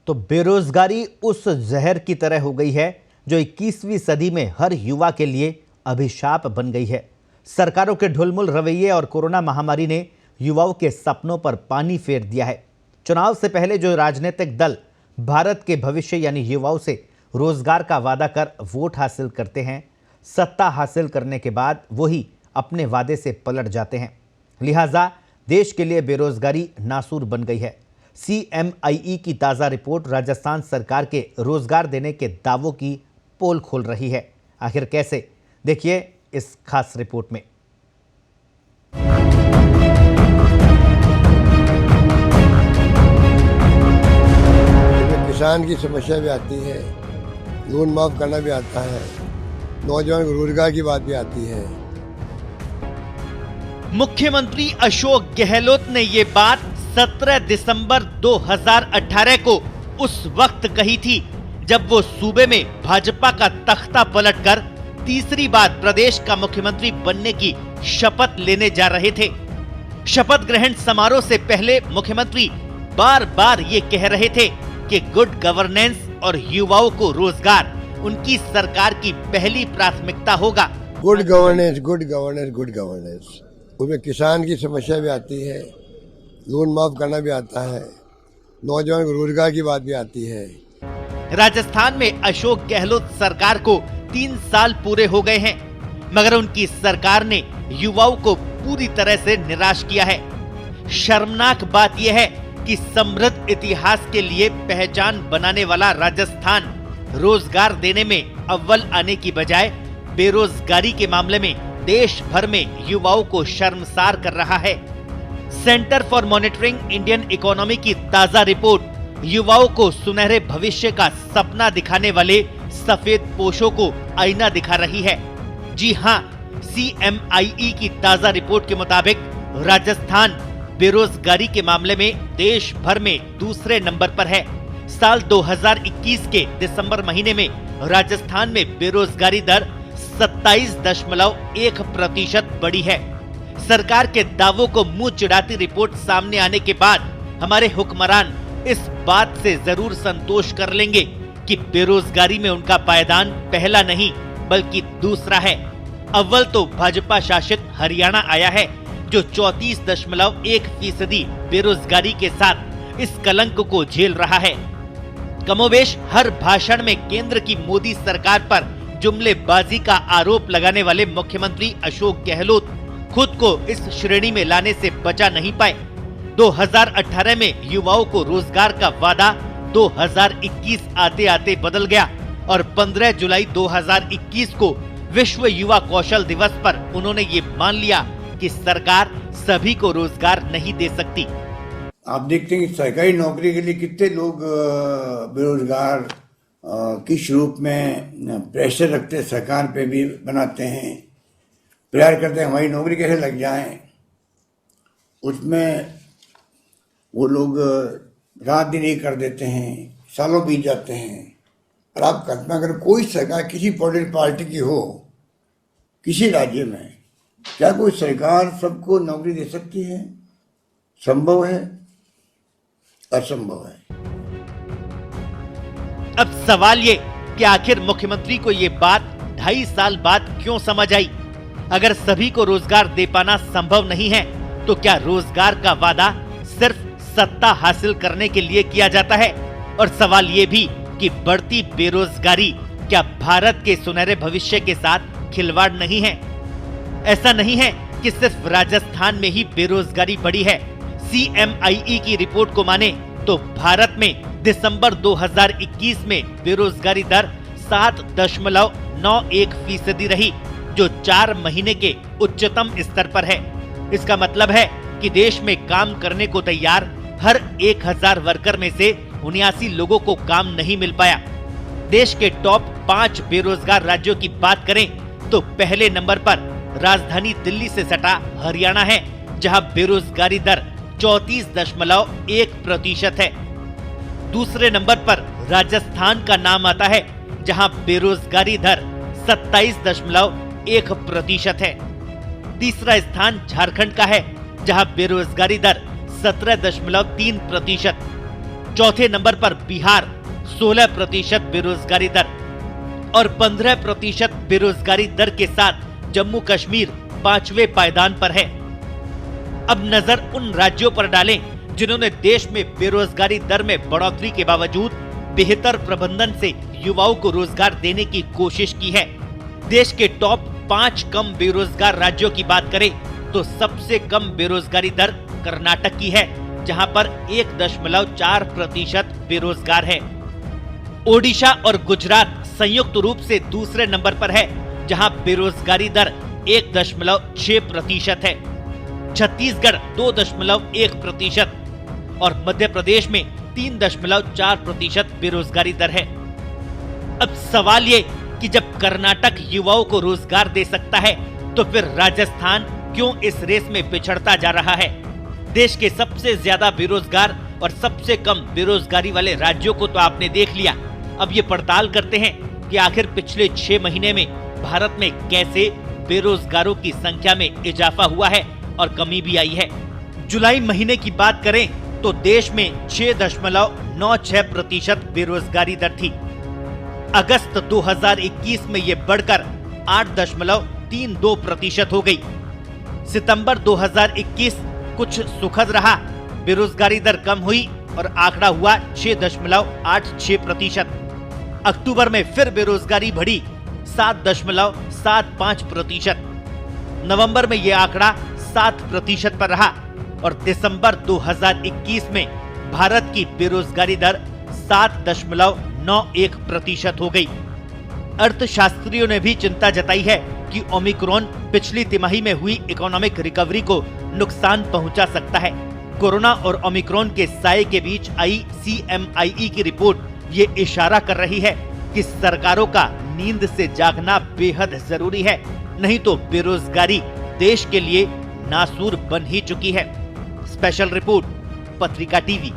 तो बेरोजगारी उस जहर की तरह हो गई है जो 21वीं सदी में हर युवा के लिए अभिशाप बन गई है। सरकारों के ढुलमुल रवैये और कोरोना महामारी ने युवाओं के सपनों पर पानी फेर दिया है। चुनाव से पहले जो राजनीतिक दल भारत के भविष्य यानी युवाओं से रोजगार का वादा कर वोट हासिल करते हैं, सत्ता हासिल करने के बाद वही अपने वादे से पलट जाते हैं। लिहाजा देश के लिए बेरोजगारी नासूर बन गई है। CMIE की ताज़ा रिपोर्ट राजस्थान सरकार के रोजगार देने के दावों की पोल खोल रही है। आखिर कैसे, देखिए इस खास रिपोर्ट में। किसान की समस्या भी आती है, लोन माफ करना भी आता है, नौजवान को रोजगार की बात भी आती है। मुख्यमंत्री अशोक गहलोत ने ये बात 17 दिसंबर 2018 को उस वक्त कही थी जब वो सूबे में भाजपा का तख्ता पलटकर तीसरी बार प्रदेश का मुख्यमंत्री बनने की शपथ लेने जा रहे थे। शपथ ग्रहण समारोह से पहले मुख्यमंत्री बार बार ये कह रहे थे कि गुड गवर्नेंस और युवाओं को रोजगार उनकी सरकार की पहली प्राथमिकता होगा। Good governance, good governance, good governance. उसमें किसान की समस्या भी आती है, लोन माफ करना भी आता है, नौजवान को रोजगार की बात भी आती है। राजस्थान में अशोक गहलोत सरकार को 3 साल पूरे हो गए हैं, मगर उनकी सरकार ने युवाओं को पूरी तरह से निराश किया है। शर्मनाक बात यह है कि समृद्ध इतिहास के लिए पहचान बनाने वाला राजस्थान रोजगार देने में अव्वल आने की बजाय बेरोजगारी के मामले में देश भर में युवाओं को शर्मसार कर रहा है। Centre for monitoring Indian economy की ताजा रिपोर्ट युवाओं को सुनहरे भविष्य का सपना दिखाने वाले सफेद पोशों को आईना दिखा रही है। जी हां, CMIE की ताजा रिपोर्ट के मुताबिक राजस्थान बेरोजगारी के मामले में देश भर में दूसरे नंबर पर है। साल 2021 के दिसंबर महीने में राजस्थान में बेरोजगारी दर 27.1% बढ़ी है। सरकार के दावों को मुंह चिढ़ाती रिपोर्ट सामने आने के बाद हमारे हुक्मरान इस बात से जरूर संतोष कर लेंगे कि बेरोजगारी में उनका पायदान पहला नहीं बल्कि दूसरा है। अव्वल तो भाजपा शासित हरियाणा आया है जो 34.1% बेरोजगारी के साथ इस कलंक को झेल रहा है। कमोबेश हर भाषण में केंद्र की मोदी सरकार पर जुमलेबाजी का आरोप लगाने वाले मुख्यमंत्री अशोक गहलोत खुद को इस श्रेणी में लाने से बचा नहीं पाए। 2018 में युवाओं को रोजगार का वादा 2021 आते आते बदल गया और 15 जुलाई 2021 को विश्व युवा कौशल दिवस पर उन्होंने ये मान लिया कि सरकार सभी को रोजगार नहीं दे सकती। आप देखते हैं कि सरकारी नौकरी के लिए कितने लोग बेरोजगार किस रूप में प्रेशर रखते हैं, सरकार पे भी बनाते हैं, प्रयास करते हैं हमारी नौकरी कैसे लग जाए। उसमें वो लोग रात दिन एक कर देते हैं, सालों बीत जाते हैं। और आप कल्पना करें कोई सरकार किसी पॉलिटिकल पार्टी की हो किसी राज्य में, क्या कोई सरकार सबको नौकरी दे सकती है? संभव है? असंभव है। अब सवाल ये कि आखिर मुख्यमंत्री को ये बात 2.5 साल बाद क्यों समझ आई? अगर सभी को रोजगार दे पाना संभव नहीं है तो क्या रोजगार का वादा सिर्फ सत्ता हासिल करने के लिए किया जाता है? और सवाल ये भी कि बढ़ती बेरोजगारी क्या भारत के सुनहरे भविष्य के साथ खिलवाड़ नहीं है? ऐसा नहीं है कि सिर्फ राजस्थान में ही बेरोजगारी बढ़ी है। CMIE की रिपोर्ट को माने तो भारत में दिसंबर 2021 में बेरोजगारी दर 7.91% रही जो 4 महीने के उच्चतम स्तर पर है। इसका मतलब है कि देश में काम करने को तैयार हर 1000 वर्कर में से 79 लोगों को काम नहीं मिल पाया। देश के टॉप 5 बेरोजगार राज्यों की बात करें तो पहले नंबर पर राजधानी दिल्ली से सटा हरियाणा है जहां बेरोजगारी दर 34.1% है। दूसरे नंबर पर राजस्थान का नाम आता है जहां बेरोजगारी दर 27.1% है। तीसरा स्थान झारखंड का है जहां बेरोजगारी दर 17.3%। चौथे नंबर पर बिहार 16% बेरोजगारी दर और 15% बेरोजगारी दर के साथ जम्मू कश्मीर 5वें पायदान पर है। अब नजर उन राज्यों पर डालें जिन्होंने देश में बेरोजगारी दर में बढ़ोतरी के बावजूद बेहतर प्रबंधन से युवाओं को रोजगार देने की कोशिश की है। देश के टॉप 5 कम बेरोजगार राज्यों की बात करें तो सबसे कम बेरोजगारी दर कर्नाटक की है, जहां पर 1.4% बेरोजगार है। ओडिशा और गुजरात संयुक्त रूप से दूसरे नंबर पर है, जहां बेरोजगारी दर 1.6% है। छत्तीसगढ़ 2.1% और मध्य प्रदेश में 3.4% बेरोजगारी दर है। अब सवाल ये कि जब कर्नाटक युवाओं को रोजगार दे सकता है तो फिर राजस्थान क्यों इस रेस में पिछड़ता जा रहा है? देश के सबसे ज्यादा बेरोजगार और सबसे कम बेरोजगारी वाले राज्यों को तो आपने देख लिया। अब ये पड़ताल करते हैं कि आखिर पिछले 6 महीने में भारत में कैसे बेरोजगारों की संख्या में इजाफा हुआ है और कमी भी आई है। जुलाई महीने की बात करें तो देश में 6.96% बेरोजगारी दर थी। अगस्त 2021 में ये बढ़कर 8.32% हो गई। सितंबर 2021 कुछ सुखद रहा, बेरोजगारी दर कम हुई और आंकड़ा हुआ 6.86%। अक्टूबर में फिर बेरोजगारी बढ़ी 7.75%। नवंबर में यह आंकड़ा 7% पर रहा और दिसंबर 2021 में भारत की बेरोजगारी दर 7.91% हो गई। अर्थशास्त्रियों ने भी चिंता जताई है कि ओमिक्रॉन पिछली तिमाही में हुई इकोनॉमिक रिकवरी को नुकसान पहुंचा सकता है। कोरोना और ओमिक्रॉन के साये के बीच आई CMIE की रिपोर्ट ये इशारा कर रही है कि सरकारों का नींद से जागना बेहद जरूरी है, नहीं तो बेरोजगारी देश के लिए नासूर बन ही चुकी है। स्पेशल रिपोर्ट, पत्रिका टीवी।